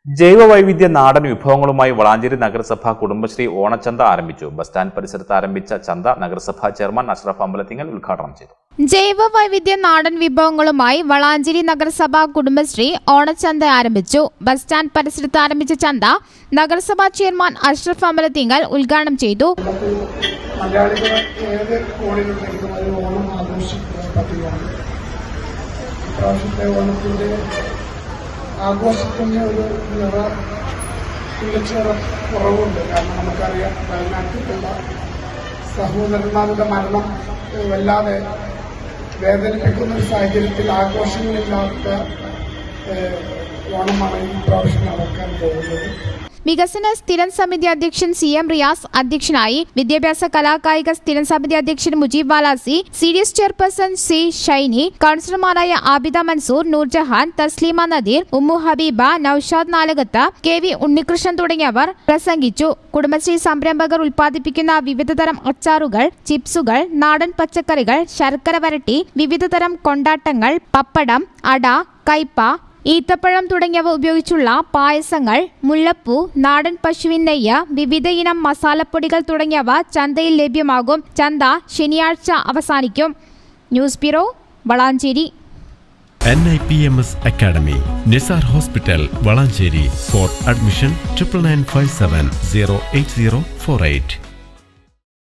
ജൈവവൈവിധ്യ നാടൻ വിഭവങ്ങളുമായി വളാഞ്ചേരി നഗരസഭ കുടുംബശ്രീ ഓണച്ചന്ത ആരംഭിച്ചു. ബസ് സ്റ്റാൻഡ് പരിസരത്ത് ആരംഭിച്ച ചന്ത നഗരസഭാ ചെയർമാൻ അഷ്റഫ് അമ്പലത്തിങ്ങൽ ഉദ്ഘാടനം ചെയ്തു. ജൈവവൈവിധ്യ നാടൻ വിഭവങ്ങളുമായി വളാഞ്ചേരി നഗരസഭ കുടുംബശ്രീ ഓണച്ചന്ത ആരംഭിച്ചു. ബസ് സ്റ്റാൻഡ് പരിസരത്ത് ആരംഭിച്ച ചന്ത നഗരസഭാ ചെയർമാൻ അഷ്റഫ് അമ്പലത്തിങ്ങൽ ഉദ്ഘാടനം ചെയ്തു. ആഘോഷത്തിന് ഒരു തീർച്ചയേറെ കുറവുണ്ട്. കാരണം നമുക്കറിയാം, വയനാട്ടിലുള്ള സഹോദരന്മാരുടെ മരണം വല്ലാതെ വേദനിപ്പിക്കുന്ന ഒരു സാഹചര്യത്തിൽ ആഘോഷങ്ങളില്ലാത്ത ഓണമാണ് ഈ പ്രാവശ്യം നടക്കാൻ പോകുന്നത്. വികസന സ്ഥിരം സമിതി അധ്യക്ഷൻ CM റിയാസ് അധ്യക്ഷനായി. വിദ്യാഭ്യാസ കലാകായിക സ്ഥിരം സമിതി അധ്യക്ഷൻ Mujeeb Valasi, CDS chairperson C Shainy, കൌൺസിലർമാരായ ആബിദ മൻസൂർ, നൂർജഹാൻ, തസ്ലീമ നദീർ, ഉമ്മു ഹബീബ, നൌഷാദ് നാലകത്ത്, KV ഉണ്ണികൃഷ്ണൻ തുടങ്ങിയവർ പ്രസംഗിച്ചു. കുടുംബശ്രീ സംരംഭകർ ഉൽപ്പാദിപ്പിക്കുന്ന വിവിധതരം അച്ചാറുകൾ, ചിപ്സുകൾ, നാടൻ പച്ചക്കറികൾ, ശർക്കര വരട്ടി, വിവിധതരം കൊണ്ടാട്ടങ്ങൾ, പപ്പടം, അട, കയ്പ, ഈത്തപ്പഴം തുടങ്ങിയവ ഉപയോഗിച്ചുള്ള പായസങ്ങൾ, മുല്ലപ്പൂ, നാടൻ പശുവിൻ നെയ്യ്, വിവിധ ഇനം മസാലപ്പൊടികൾ തുടങ്ങിയവ ചന്തയിൽ ലഭ്യമാകും. ചന്ത ശനിയാഴ്ച അവസാനിക്കും. News bureau, Valanchery. NIPMS Academy, Nisar Hospital, Valancheri. For admission 9957 08048.